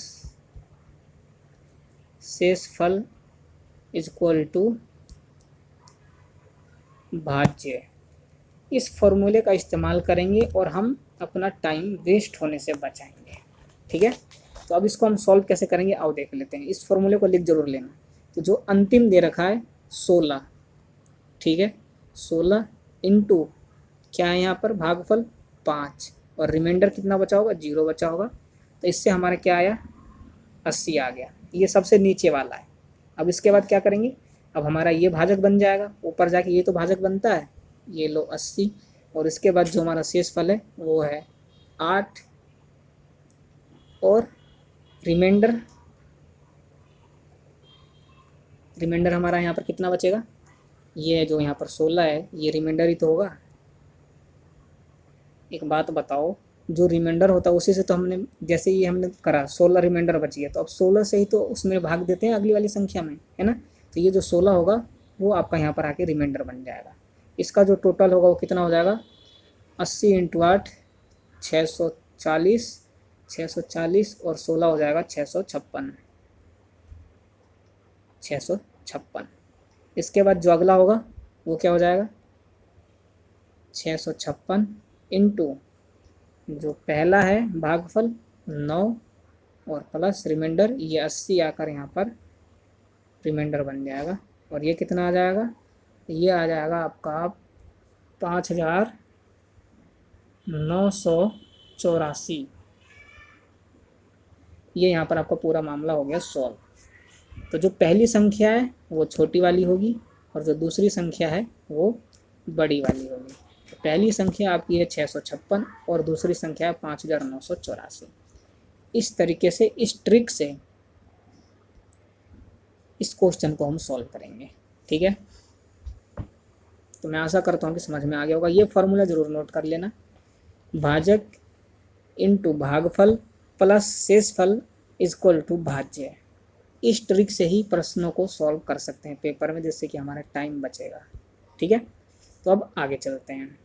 शेषफल इज इक्वल टू भाज्य। इस फॉर्मूले का इस्तेमाल करेंगे और हम अपना टाइम वेस्ट होने से बचाएंगे, ठीक है। तो अब इसको हम सॉल्व कैसे करेंगे आओ देख लेते हैं। इस फॉर्मूले को लिख जरूर लेना। तो जो अंतिम दे रखा है 16, ठीक है, 16 इंटू क्या है यहाँ पर भागफल 5 और रिमाइंडर कितना बचा होगा 0 बचा होगा, तो इससे हमारा क्या आया 80 आ गया, ये सबसे नीचे वाला है। अब इसके बाद क्या करेंगे, अब हमारा ये भाजक बन जाएगा, ऊपर जाके ये तो भाजक बनता है, ये लो 80, और इसके बाद जो हमारा शेष फल है वो है 8 और रिमाइंडर हमारा यहाँ पर कितना बचेगा, ये जो यहाँ पर 16 है ये रिमाइंडर ही तो होगा। एक बात बताओ, जो रिमाइंडर होता है उसी से तो हमने, जैसे ही हमने करा 16 रिमाइंडर बच गया, तो अब 16 से ही तो उसमें भाग देते हैं अगली वाली संख्या में, है ना। तो ये जो 16 होगा वो आपका यहाँ पर आके रिमाइंडर बन जाएगा। इसका जो टोटल होगा वो कितना हो जाएगा 80 इंटू 8 640 और 16 हो जाएगा 656। इसके बाद जो अगला होगा वो क्या हो जाएगा, 656 इंटू जो पहला है भागफल 9 और प्लस रिमाइंडर ये 80 आकर यहाँ पर रिमाइंडर बन जाएगा। और ये कितना आ जाएगा, ये आ जाएगा आपका 5984। ये यहाँ पर आपका पूरा मामला हो गया सॉल्व। तो जो पहली संख्या है वो छोटी वाली होगी और जो दूसरी संख्या है वो बड़ी वाली होगी। तो पहली संख्या आपकी है 656 और दूसरी संख्या है 5984। इस तरीके से इस ट्रिक से इस क्वेश्चन को हम सॉल्व करेंगे। ठीक है, तो मैं आशा करता हूँ कि समझ में आ गया होगा। ये फॉर्मूला ज़रूर नोट कर लेना, भाजक इंटू भागफल प्लस शेषफल इक्वल टू भाज्य। इस ट्रिक से ही प्रश्नों को सॉल्व कर सकते हैं पेपर में, जिससे कि हमारा टाइम बचेगा। ठीक है, तो अब आगे चलते हैं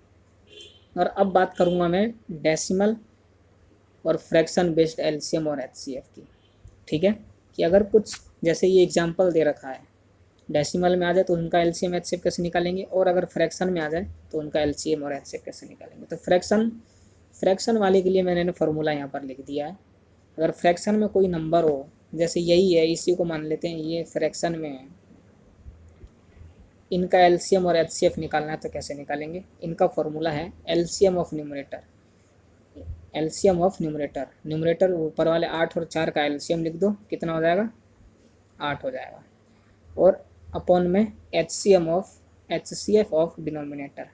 और अब बात करूँगा मैं डेसिमल और फ्रैक्शन बेस्ड एलसीएम और एचसीएफ की। ठीक है, कि अगर कुछ जैसे ये एग्जांपल दे रखा है, डेसिमल में आ जाए तो उनका एलसीएम एचसीएफ कैसे निकालेंगे, और अगर फ्रैक्शन में आ जाए तो उनका एलसीएम और एचसीएफ कैसे निकालेंगे। तो फ्रैक्शन वाले के लिए मैंने फार्मूला यहाँ पर लिख दिया है। अगर फ्रैक्शन में कोई नंबर हो, जैसे यही है, इसी को मान लेते हैं ये फ्रैक्शन में है, इनका एलसीएम और एचसीएफ निकालना है तो कैसे निकालेंगे। इनका फार्मूला है LCM of numerator. LCM of numerator ऊपर वाले 8 और 4 का एलसीएम लिख दो, कितना हो जाएगा, 8 हो जाएगा। और अपॉन में एचसीएफ ऑफ डिनोमिनेटर।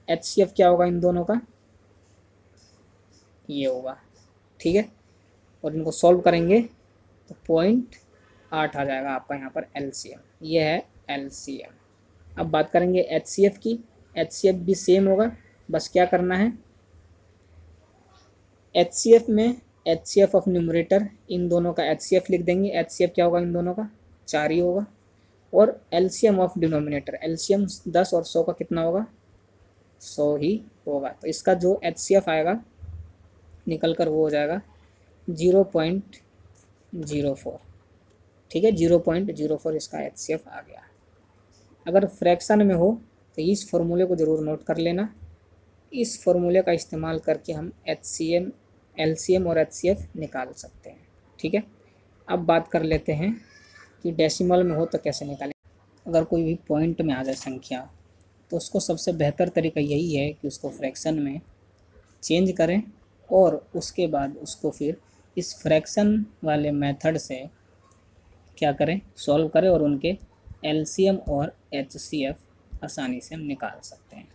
एचसीएफ क्या होगा इन दोनों का, ये होगा। ठीक है, और इनको सॉल्व करेंगे तो 0.8 आ जाएगा आपका यहाँ पर एलसीएम। ये है एलसीएम। अब बात करेंगे एचसीएफ की। एचसीएफ भी सेम होगा, बस क्या करना है, एचसीएफ में एचसीएफ ऑफ न्यूमरेटर, इन दोनों का एचसीएफ लिख देंगे। एचसीएफ क्या होगा इन दोनों का, 4 ही होगा। और एलसीएम ऑफ डिनोमिनेटर, एलसीएम 10 और 100 का कितना होगा, 100 ही होगा। तो इसका जो एचसीएफ आएगा निकल कर वो हो जाएगा 0.04। ठीक है, 0.04 इसका एचसीएफ आ गया। अगर फ्रैक्शन में हो तो इस फॉर्मूले को ज़रूर नोट कर लेना। इस फॉर्मूले का इस्तेमाल करके हम एलसीएम और एचसीएफ निकाल सकते हैं। ठीक है, अब बात कर लेते हैं कि डेसिमल में हो तो कैसे निकालें। अगर कोई भी पॉइंट में आ जाए संख्या तो उसको सबसे बेहतर तरीका यही है कि उसको फ्रैक्शन में चेंज करें और उसके बाद उसको फिर इस फ्रैक्शन वाले मेथड से क्या करें, सॉल्व करें और उनके एलसीएम और एचसीएफ आसानी से हम निकाल सकते हैं।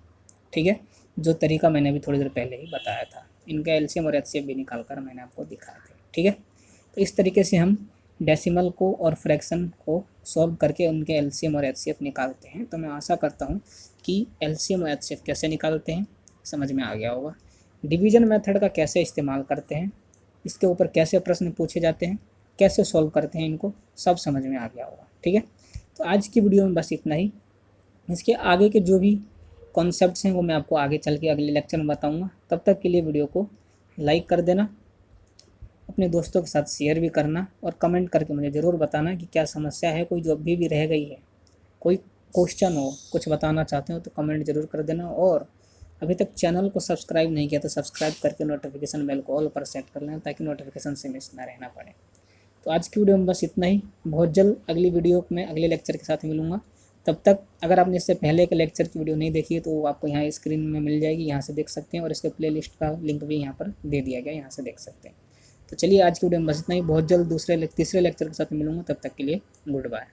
ठीक है, जो तरीका मैंने अभी थोड़ी देर पहले ही बताया था, इनका एलसीएम और एचसीएफ भी निकाल कर मैंने आपको दिखाया था। ठीक है, तो इस तरीके से हम डेसिमल को और फ्रैक्शन को सॉल्व करके उनके एलसीएम और एचसीएफ निकालते हैं। तो मैं आशा करता हूँ कि एलसीएम और एचसीएफ कैसे निकालते हैं समझ में आ गया होगा। डिवीज़न मेथड का कैसे इस्तेमाल करते हैं, इसके ऊपर कैसे प्रश्न पूछे जाते हैं, कैसे सॉल्व करते हैं, इनको सब समझ में आ गया होगा। ठीक है, तो आज की वीडियो में बस इतना ही। इसके आगे के जो भी कॉन्सेप्ट्स हैं वो मैं आपको आगे चल के अगले लेक्चर में बताऊंगा। तब तक के लिए वीडियो को लाइक कर देना, अपने दोस्तों के साथ शेयर भी करना और कमेंट करके मुझे ज़रूर बताना कि क्या समस्या है, कोई जो अभी भी रह गई है, कोई क्वेश्चन हो, कुछ बताना चाहते हो तो कमेंट ज़रूर कर देना। और अभी तक चैनल को सब्सक्राइब नहीं किया तो सब्सक्राइब करके नोटिफिकेशन बेल को ऑल पर सेट कर लेना ताकि नोटिफिकेशन से मिस ना रहना पड़े। तो आज की वीडियो में बस इतना ही। बहुत जल्द अगली वीडियो में अगले लेक्चर के साथ मिलूँगा। तब तक अगर आपने इससे पहले के लेक्चर की वीडियो नहीं देखी है तो वो आपको यहाँ स्क्रीन में मिल जाएगी, यहाँ से देख सकते हैं। और इसके प्लेलिस्ट का लिंक भी यहाँ पर दे दिया गया, यहाँ से देख सकते हैं। तो चलिए आज की वीडियो में बस इतना ही। बहुत जल्द तीसरे लेक्चर के साथ मिलूँगा, तब तक के लिए गुड बाय।